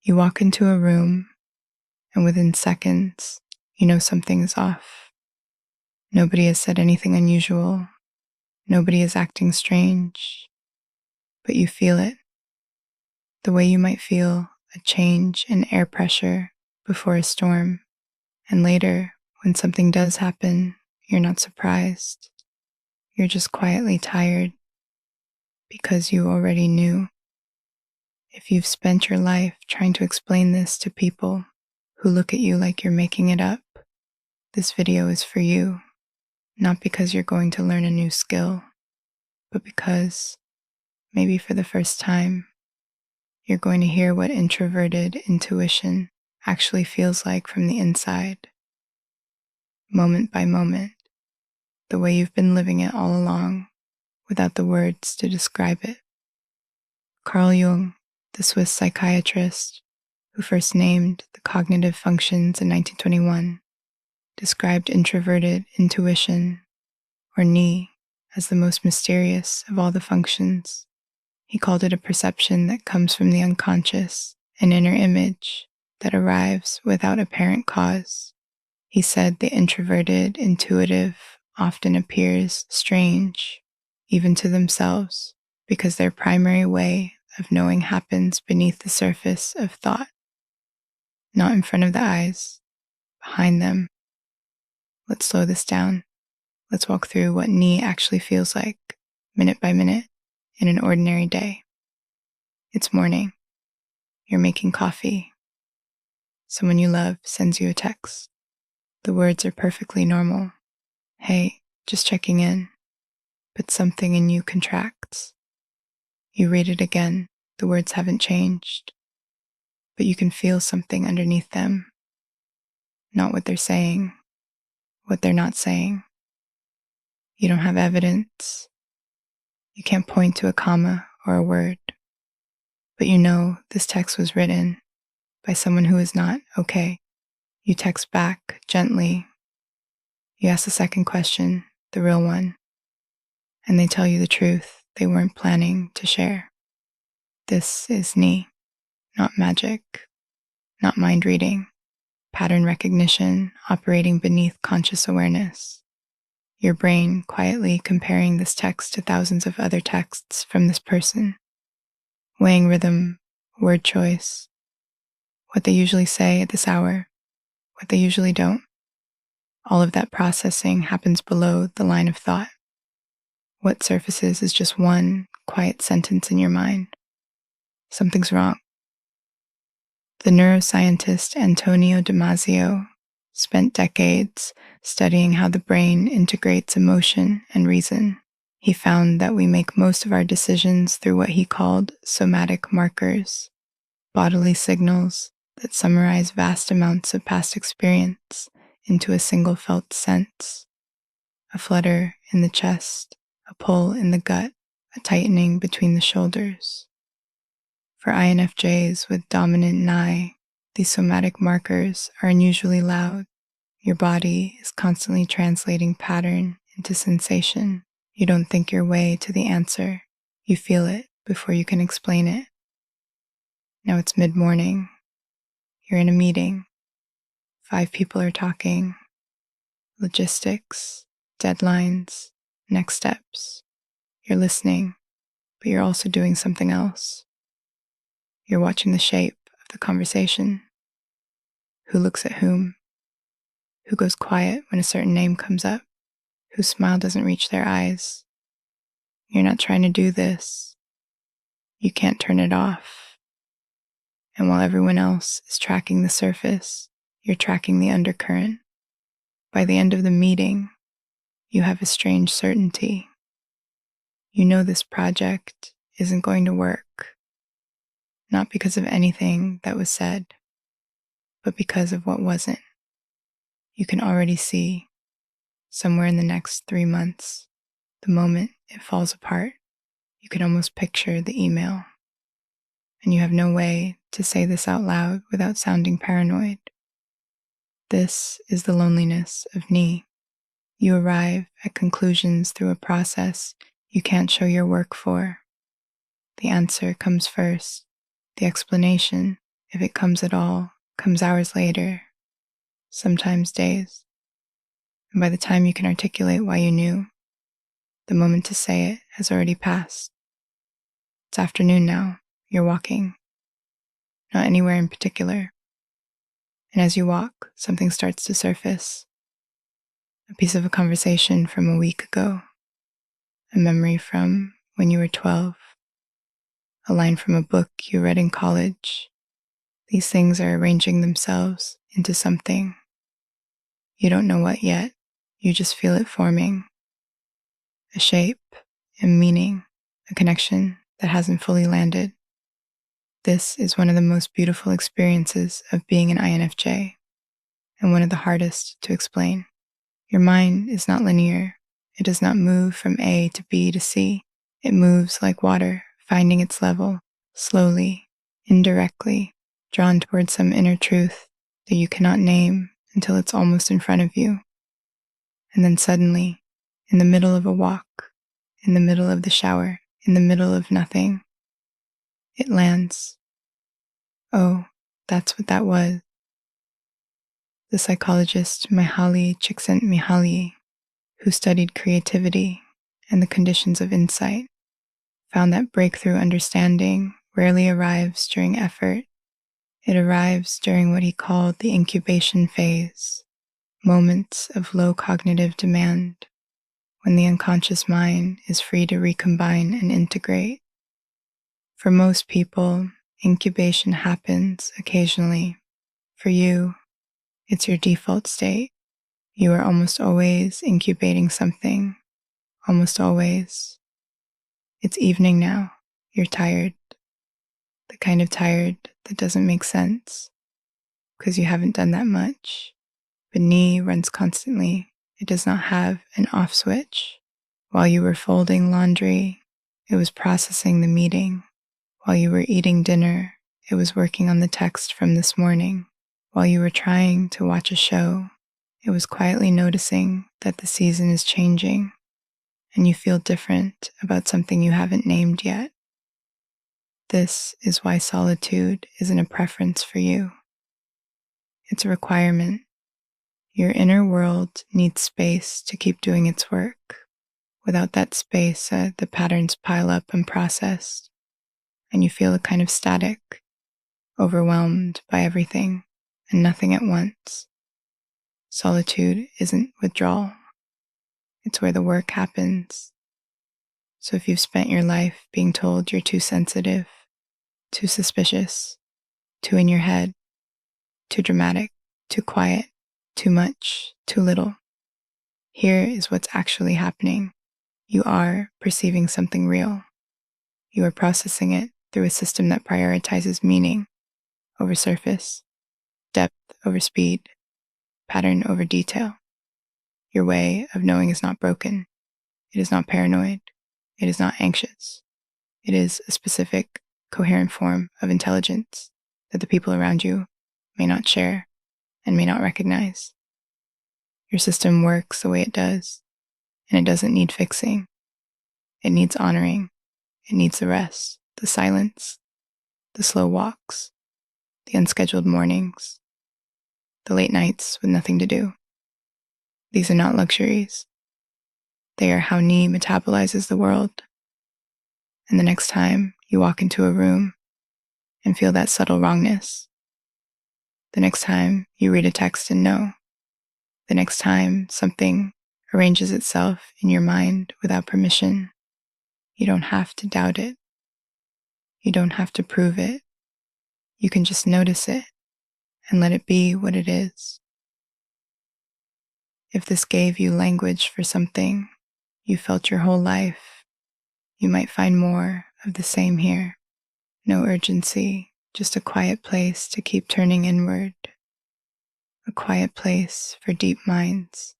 You walk into a room, and within seconds, you know something is off. Nobody has said anything unusual. Nobody is acting strange. But you feel it, the way you might feel a change in air pressure before a storm. And later, when something does happen, you're not surprised. You're just quietly tired because you already knew. If you've spent your life trying to explain this to people who look at you like you're making it up, this video is for you, not because you're going to learn a new skill, but because, maybe for the first time, you're going to hear what introverted intuition actually feels like from the inside, moment by moment, the way you've been living it all along, without the words to describe it. Carl Jung, the Swiss psychiatrist who first named the cognitive functions in 1921, described introverted intuition, or ni, as the most mysterious of all the functions. He called it a perception that comes from the unconscious, an inner image that arrives without apparent cause. He said the introverted intuitive often appears strange, even to themselves, because their primary way of knowing happens beneath the surface of thought, not in front of the eyes, behind them. Let's slow this down. Let's walk through what ni actually feels like, minute by minute, in an ordinary day. It's morning. You're making coffee. Someone you love sends you a text. The words are perfectly normal. Hey, just checking in. But something in you contracts. You read it again. The words haven't changed. But you can feel something underneath them. Not what they're saying, what they're not saying. You don't have evidence. You can't point to a comma or a word. But you know this text was written by someone who is not okay. You text back gently. You ask the second question, the real one, and they tell you the truth they weren't planning to share. This is ni, not magic, not mind reading, pattern recognition operating beneath conscious awareness. Your brain quietly comparing this text to thousands of other texts from this person, weighing rhythm, word choice, what they usually say at this hour, what they usually don't. All of that processing happens below the line of thought. What surfaces is just one quiet sentence in your mind. Something's wrong. The neuroscientist Antonio Damasio spent decades studying how the brain integrates emotion and reason. He found that we make most of our decisions through what he called somatic markers, bodily signals that summarize vast amounts of past experience into a single felt sense. A flutter in the chest, a pull in the gut, a tightening between the shoulders. For INFJs with dominant ni, these somatic markers are unusually loud. Your body is constantly translating pattern into sensation. You don't think your way to the answer. You feel it before you can explain it. Now it's mid-morning. You're in a meeting. 5 people are talking. Logistics, deadlines, next steps. You're listening, but you're also doing something else. You're watching the shape of the conversation. Who looks at whom? Who goes quiet when a certain name comes up? Whose smile doesn't reach their eyes? You're not trying to do this. You can't turn it off. And while everyone else is tracking the surface, you're tracking the undercurrent. By the end of the meeting, you have a strange certainty. You know this project isn't going to work, not because of anything that was said, but because of what wasn't. You can already see, somewhere in the next 3 months, the moment it falls apart. You can almost picture the email. And you have no way to say this out loud without sounding paranoid. This is the loneliness of ni. You arrive at conclusions through a process you can't show your work for. The answer comes first. The explanation if it comes at all, comes hours later, sometimes days. And by the time you can articulate why you knew, the moment to say it has already passed. It's afternoon now, you're walking, not anywhere in particular. And as you walk, something starts to surface. A piece of a conversation from a week ago, a memory from when you were 12, a line from a book you read in college. These things are arranging themselves into something. You don't know what yet, you just feel it forming. A shape, a meaning, a connection that hasn't fully landed. This is one of the most beautiful experiences of being an INFJ, and one of the hardest to explain. Your mind is not linear. It does not move from A to B to C. It moves like water, finding its level, slowly, indirectly, drawn towards some inner truth that you cannot name until it's almost in front of you. And then suddenly, in the middle of a walk, in the middle of the shower, in the middle of nothing, it lands. Oh, that's what that was. The psychologist Mihaly Csikszentmihalyi, who studied creativity and the conditions of insight, found that breakthrough understanding rarely arrives during effort. It arrives during what he called the incubation phase, moments of low cognitive demand, when the unconscious mind is free to recombine and integrate. For most people, incubation happens occasionally. For you, it's your default state. You are almost always incubating something, almost always. It's evening now. You're tired. The kind of tired that doesn't make sense because you haven't done that much. But knee runs constantly. It does not have an off switch. While you were folding laundry, it was processing the meeting. While you were eating dinner, it was working on the text from this morning. While you were trying to watch a show, it was quietly noticing that the season is changing and you feel different about something you haven't named yet. This is why solitude isn't a preference for you. It's a requirement. Your inner world needs space to keep doing its work. Without that space, the patterns pile up unprocessed, and you feel a kind of static, overwhelmed by everything and nothing at once. Solitude isn't withdrawal. It's where the work happens. So if you've spent your life being told you're too sensitive, too suspicious, too in your head, too dramatic, too quiet, too much, too little, here is what's actually happening. You are perceiving something real. You are processing it through a system that prioritizes meaning over surface, depth over speed, pattern over detail. Your way of knowing is not broken. It is not paranoid. It is not anxious. It is a specific, coherent form of intelligence that the people around you may not share and may not recognize. Your system works the way it does, and it doesn't need fixing. It needs honoring. It needs the rest, the silence, the slow walks, the unscheduled mornings, the late nights with nothing to do. These are not luxuries. They are how knee metabolizes the world. And the next time you walk into a room and feel that subtle wrongness, the next time you read a text and know, the next time something arranges itself in your mind without permission, you don't have to doubt it. You don't have to prove it. You can just notice it and let it be what it is. If this gave you language for something you felt your whole life, you might find more of the same here. No urgency, just a quiet place to keep turning inward. A quiet place for deep minds.